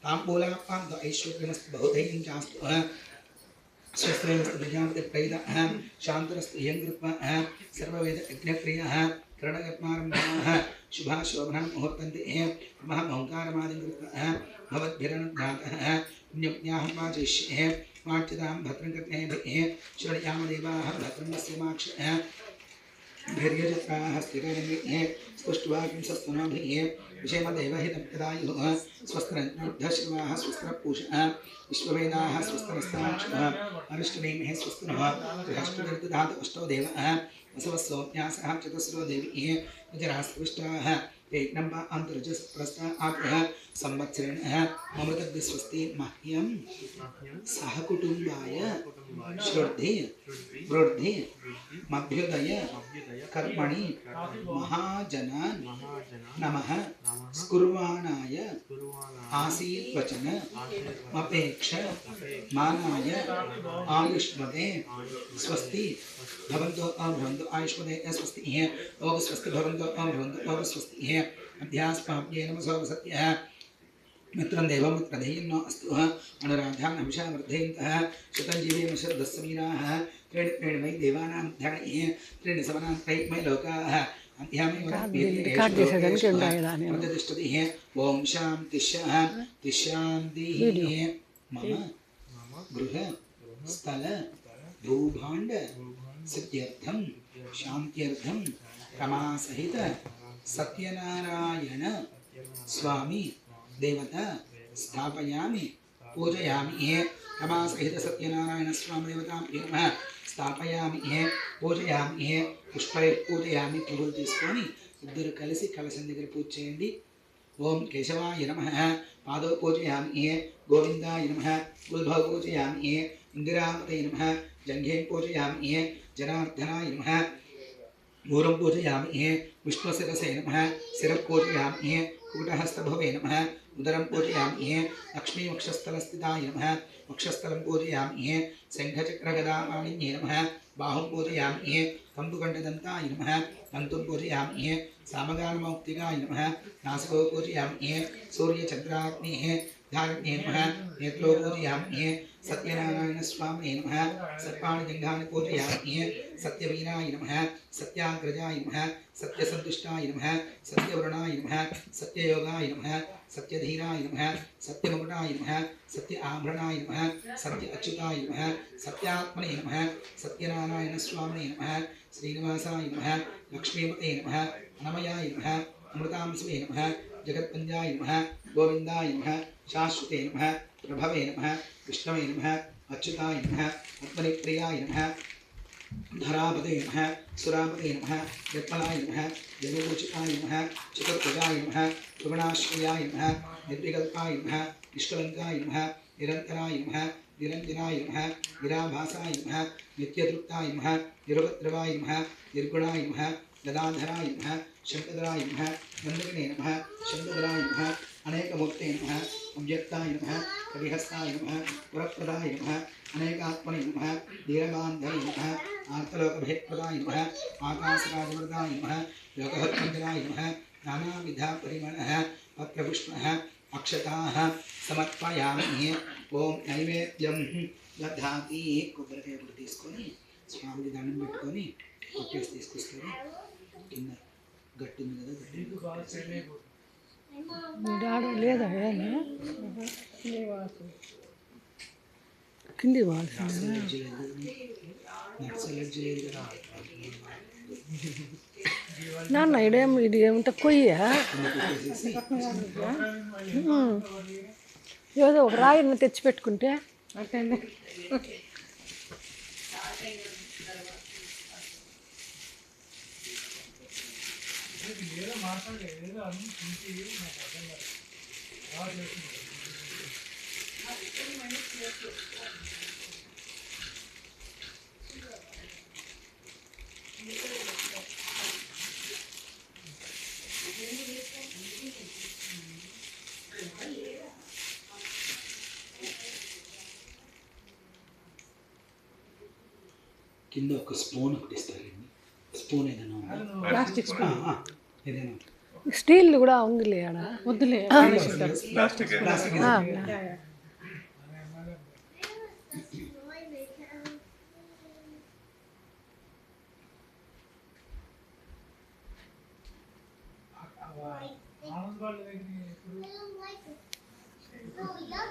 ताम्बूलापान्त ऐश्वर्यमस्तु बहुधैर्यं चास्तु स्वस्त्रमस्तु प्रजापति प्रैदः शान्तरस्तु इयं कृत्वा सर्ववेद यज्ञक्रियः करणयत्मारम्भाः शुभाशोभनं मुहूर्तन्ते नमः ओङ्कारमादिं कृत्वा भवद्भिरनुज्ञातः पुण्यज्ञाहं वाचयिष्ये वाच्यतां भद्रं कृत्नेभिः शृणुयामदेवाः भद्रं नस्यमाक्षः धैर्यजत्राः स्थिरैर्निः स्पुष्ट्वाकिंसस्तनोभिः विषयमदेवहितं यदायुः स्वस्त्रश्रवाः स्वस्त्रपूषः विश्ववेदाः स्वस्त्रस्ताक्षः अरिष्टनेमिः स्वस्तिनः बृहस्पतिर्दधातु अष्टो देवः वसवः सौम्यासः चतुस्रो देवीः गुजरास्पृष्टाः एकनम्बा अन्तर्जस्प्रस्था आग्रह संवत्सरेणः ममृतद्विस्वस्ति मह्यं सह कुटुम्बाय श्रद्धे वृद्धि मभ्युदय कर्मणि महाजनान् नमः स्कुर्वाणाय आसीद्वचन अपेक्ष मानाय आयुष्मते स्वस्ति भवन्तो अभवन्तु आयुष्मते स्वस्ति ओग स्वस्ति भवन्तो अभवन्तु ओग स्वस्ति अध्यास्पाप्ये नमसो सत्यः मित्रं देवं मित्रधेयन्नो अस्तु अनुराधान् अभिषावर्धयन्तः शतञ्जीवेमशरदस्समीराः त्रीणि वै देवानां ध्यानैः त्रीणि समनां त्रैमय लोकाः अध्यामेवतिष्ठतिः ॐ शान्तिः मम गृह स्थल भूभाण्ड सिद्ध्यर्थं शान्त्यर्थं रमासहित सत्यनारायण स्वामी देवता स्थापयामि पूजयामि रमासहित सत्यनारायण स्वामी देवतां नमः स्थापयामि पूजयामि पुष्पै पूजयामि पुవ్వులు తీసుకొని ఇద్దరు కలిసి కలశం దగ్గర పూజ చేయండి ఓం కేశవాయ నమః పాదో పూజయామి గోవిందాయ నమః ఉద్భవ పూజయామి ఇందిరాపతయ నమః జంఘే పూజయామి జనార్దనాయ నమః मूरं पूजयामि विष्णुशिरसे नमः शिरः पूजयामि कूटहस्तभवे नमः उदरं पूजयामि लक्ष्मी वक्षस्थलस्थिताय नमः वक्षस्थलं पूजयामि शङ्खचक्रगदापाणिन्ये नमः बाहुं पूजयामि कम्बुकण्ठदन्ताय नमः तन्तुं पूजयामि सामगानमौक्तिकाय नमः नासिको पूजयामि सूर्यचन्द्राग्नेः धारण्ये नमः नेत्रो पूजयामि सत्यनारायण स्वामी नमः सर्पाणिजङ्घानि पूजयामि सत्यवीराय नमः सत्याग्रजाय नमः सत्यसन्तुष्टाय नमः सत्यवरुणाय नमः सत्ययोगाय नमः सत्यधीराय नमः सत्यमुकुटाय नमः सत्य आभरणाय नमः सत्य अच्युताय नमः सत्यात्मने नमः सत्यनारायण स्वामी नमः श्रीनिवासाय नमः लक्ष्मीपते नमः अनमयाय नमः अमृतांशवे नमः जगत्पञ्जाय नमः गोविन्दाय नमः शाश्वते नमः प्रभवे नमः विष्णवे नमः अच्युताय नमः पद्मनिप्रियाय नमः धरापते नमः सुरापते नमः निर्मलाय नमः जगदोचिताय नमः चतुर्भुजाय नमः त्रिगुणाश्रयाय नमः निर्विकल्पाय नमः निष्कलङ्काय नमः निरन्तराय नमः निरञ्जनाय नमः निराभासाय नमः नित्यतृप्ताय नमः निरुपद्रवाय नमः निर्गुणाय नमः गदाधराय नमः शङ्कधराय नमः नन्दगिने नमः शङ्कधराय नमः अनेकमूर्ते नमः अव्यक्ताय नमः कविहस्ताय नमः वरप्रदाय नमः अनेकात्मने नमः दीर्घान्धये नमः आर्तलोकभेदप्रदाय नमः आकाशराजवरदाय नमः लोकहत्मञ्जनाय नमः नानाविधपरिमलः पत्रपुष्पः अक्षताः समर्पयामि ओं नैवेद्यं दधाति కొబ్బరికాయ పొడి తీసుకొని స్వామికి దండం పెట్టుకొని కొట్టేసి తీసుకొస్తారు కింద గట్టు ఉంది కదా లేదా కింది నాన్న ఇది ఏమంటే కొయ్య ఏదో ఒక రాయిని తెచ్చిపెట్టుకుంటే అంటే కింద ఒక స్పూన్ ఒకటి ఇస్తారండి స్పూన్ ఏదైనా ప్లాస్టిక్ స్పూన్ ఏదైనా స్టీల్ కూడా ఉందిలే ఆడ. వద్దులే ప్లాస్టిక్ ఆ, I don't like it. No, yuck.